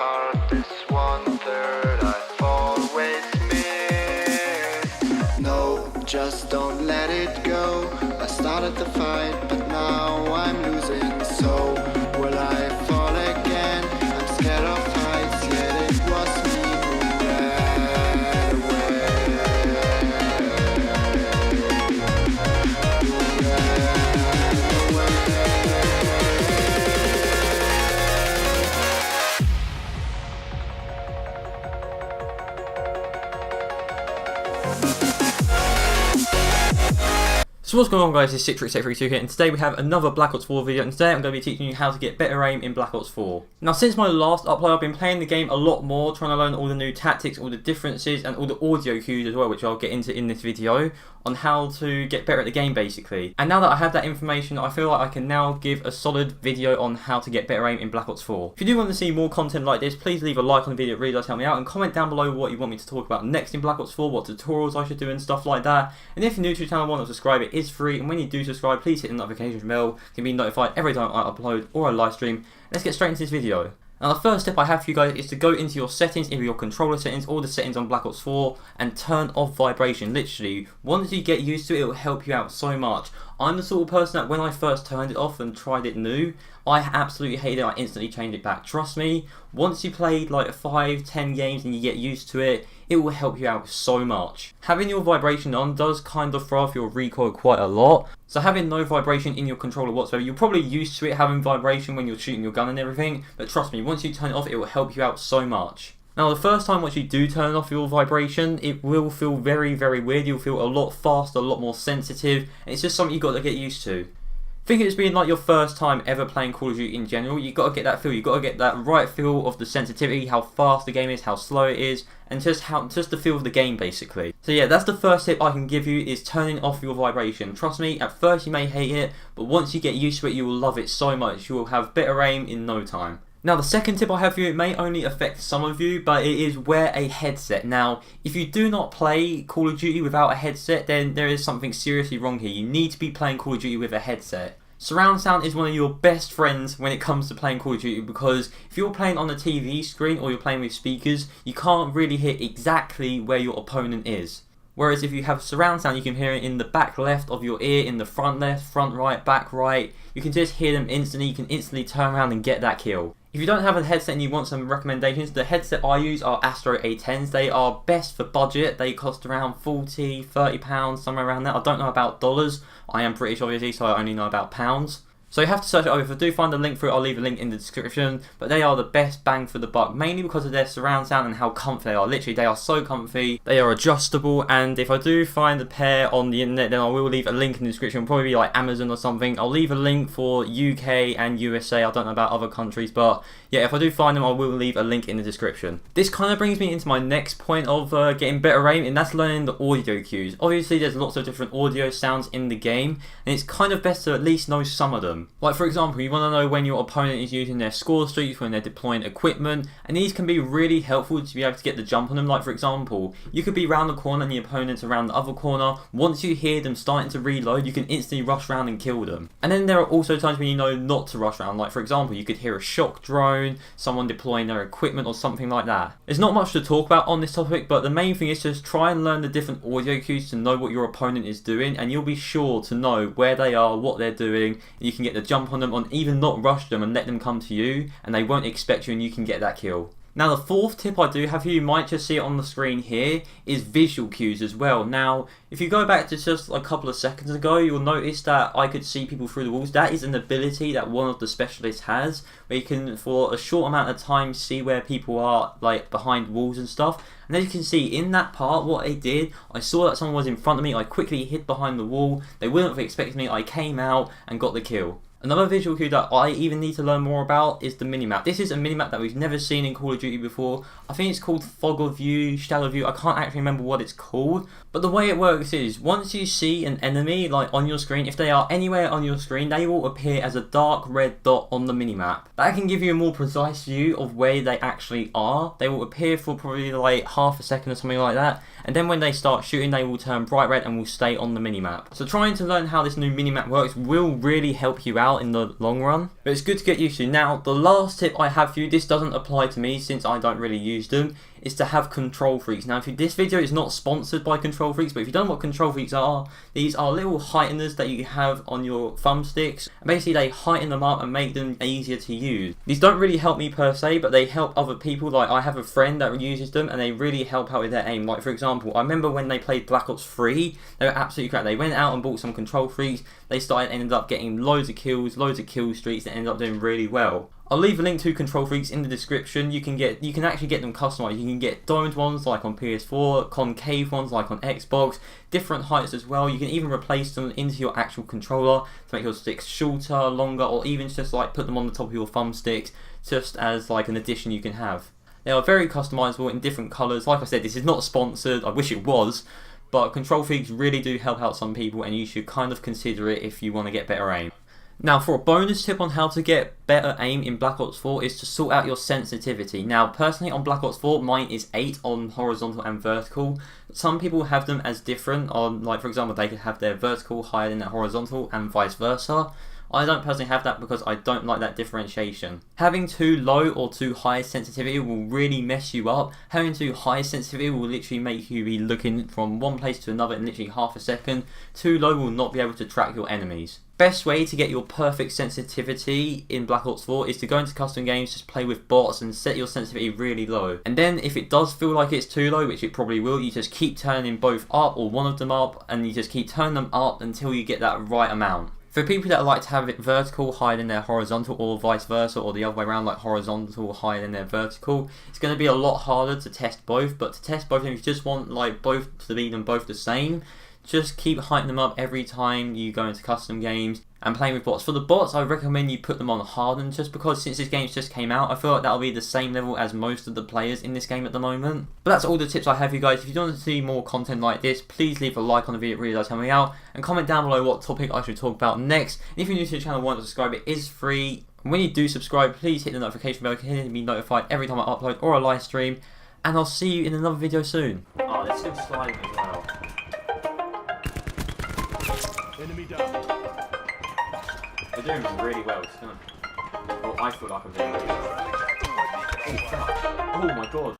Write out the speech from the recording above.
part, this 1/3 I've always missed. No, just don't let it go. I started the fight, but now I'm losing. So will I fall again? I'm scared of heights, yet it was me who ran away. So what's going on, guys? It's Citrix832 here, and today we have another Black Ops 4 video, and today I'm going to be teaching you how to get better aim in Black Ops 4. Now, since my last upload, I've been playing the game a lot more, trying to learn all the new tactics, all the differences, and all the audio cues as well, which I'll get into in this video, on how to get better at the game, basically. And now that I have that information, I feel like I can now give a solid video on how to get better aim in Black Ops 4. If you do want to see more content like this, please leave a like on the video, it really does help me out, and comment down below what you want me to talk about next in Black Ops 4, what tutorials I should do and stuff like that. And if you're new to the channel and want to subscribe, it is free, and when you do subscribe, please hit the notification bell to be notified every time I upload or a live stream. Let's get straight into this video. Now, the first step I have for you guys is to go into your settings, either your controller settings or the settings on Black Ops 4, and turn off vibration. Literally, once you get used to it, it will help you out so much. I'm the sort of person that when I first turned it off and tried it new, I absolutely hated it. I instantly changed it back. Trust me, once you played like 5-10 games and you get used to it, it will help you out so much. Having your vibration on does kind of throw off your recoil quite a lot. So having no vibration in your controller whatsoever, you're probably used to it having vibration when you're shooting your gun and everything, but trust me, once you turn it off, it will help you out so much. Now, the first time once you do turn off your vibration, it will feel very, very weird. You'll feel a lot faster, a lot more sensitive, and it's just something you've got to get used to. Think it's been like your first time ever playing Call of Duty in general, you've got to get that feel, you've got to get that right feel of the sensitivity, how fast the game is, how slow it is, and just the feel of the game, basically. So yeah, that's the first tip I can give you, is turning off your vibration. Trust me, at first you may hate it, but once you get used to it, you will love it so much. You will have better aim in no time. Now, the second tip I have for you, it may only affect some of you, but it is wear a headset. Now, if you do not play Call of Duty without a headset, then there is something seriously wrong here. You need to be playing Call of Duty with a headset. Surround sound is one of your best friends when it comes to playing Call of Duty, because if you're playing on a TV screen or you're playing with speakers, you can't really hear exactly where your opponent is. Whereas if you have surround sound, you can hear it in the back left of your ear, in the front left, front right, back right. You can just hear them instantly, you can instantly turn around and get that kill. If you don't have a headset and you want some recommendations, the headset I use are Astro A10s. They are best for budget. They cost around £40, £30, somewhere around that. I don't know about dollars. I am British, obviously, so I only know about pounds. So you have to search it over. If I do find a link for it, I'll leave a link in the description. But they are the best bang for the buck, mainly because of their surround sound and how comfy they are. Literally, they are so comfy. They are adjustable, and if I do find a pair on the internet, then I will leave a link in the description. It'll probably be like Amazon or something. I'll leave a link for UK and USA. I don't know about other countries, but yeah, if I do find them, I will leave a link in the description. This kind of brings me into my next point of getting better aim, and that's learning the audio cues. Obviously, there's lots of different audio sounds in the game, and it's kind of best to at least know some of them. Like, for example, you want to know when your opponent is using their score streaks, when they're deploying equipment, and these can be really helpful to be able to get the jump on them. Like, for example, you could be around the corner and the opponent's around the other corner. Once you hear them starting to reload, you can instantly rush around and kill them. And then there are also times when you know not to rush around. Like, for example, you could hear a shock drone, someone deploying their equipment or something like that. There's not much to talk about on this topic, but the main thing is just try and learn the different audio cues to know what your opponent is doing, and you'll be sure to know where they are, what they're doing, and you can get the jump on them, on even not rush them and let them come to you, and they won't expect you and you can get that kill. Now, the fourth tip I do have for you, you might just see it on the screen here, is visual cues as well. Now, if you go back to just a couple of seconds ago, you'll notice that I could see people through the walls. That is an ability that one of the specialists has, where you can, for a short amount of time, see where people are, like, behind walls and stuff. And as you can see, in that part, what I did, I saw that someone was in front of me, I quickly hid behind the wall, they wouldn't have expected me, I came out and got the kill. Another visual cue that I even need to learn more about is the minimap. This is a minimap that we've never seen in Call of Duty before. I think it's called Fog of View, Shadow View, I can't actually remember what it's called. But the way it works is, once you see an enemy like on your screen, if they are anywhere on your screen, they will appear as a dark red dot on the minimap. That can give you a more precise view of where they actually are. They will appear for probably like half a second or something like that. And then when they start shooting, they will turn bright red and will stay on the minimap. So trying to learn how this new minimap works will really help you out in the long run. But but it's good to get used to. Now, the last tip I have for you, this doesn't apply to me since I don't really use them, is to have control freaks. Now, this video is not sponsored by control freaks, but if you don't know what control freaks are, these are little heighteners that you have on your thumbsticks. And basically, they heighten them up and make them easier to use. These don't really help me per se, but they help other people. Like, I have a friend that uses them, and they really help out with their aim. Like, for example, I remember when they played Black Ops 3, they were absolutely crap. They went out and bought some control freaks. They ended up getting loads of kills, loads of kill streaks, and ended up doing really well. I'll leave a link to control freaks in the description. You can actually get them customized. You can get domed ones like on PS4, concave ones like on Xbox, different heights as well. You can even replace them into your actual controller to make your sticks shorter, longer, or even just like put them on the top of your thumbsticks just as like an addition you can have. They are very customizable in different colors. Like I said, this is not sponsored. I wish it was. But control freaks really do help out some people, and you should kind of consider it if you want to get better aim. Now, for a bonus tip on how to get better aim in Black Ops 4 is to sort out your sensitivity. Now, personally on Black Ops 4, mine is 8 on horizontal and vertical. Some people have them as different on, like for example, they could have their vertical higher than their horizontal and vice versa. I don't personally have that because I don't like that differentiation. Having too low or too high sensitivity will really mess you up. Having too high sensitivity will literally make you be looking from one place to another in literally half a second. Too low will not be able to track your enemies. Best way to get your perfect sensitivity in Black Ops 4 is to go into custom games, just play with bots and set your sensitivity really low. And then if it does feel like it's too low, which it probably will, you just keep turning both up or one of them up, and you just keep turning them up until you get that right amount. For people that like to have it vertical higher than their horizontal, or vice versa, or the other way around, like horizontal higher than their vertical, it's going to be a lot harder to test both. But to test both, if you just want like both to be them both the same, just keep heightening them up every time you go into custom games and playing with bots. For the bots, I recommend you put them on hardened, just because since this game just came out, I feel like that'll be the same level as most of the players in this game at the moment. But that's all the tips I have for you guys. If you want to see more content like this, please leave a like on the video, it really does help me out, and comment down below what topic I should talk about next. And if you're new to the channel and want to subscribe, it is free. And when you do subscribe, please hit the notification bell to be notified every time I upload or a live stream, and I'll see you in another video soon. Oh, there's still sliding as well. Enemy down. They're doing really well, well, I feel like I'm doing really well. Oh my god.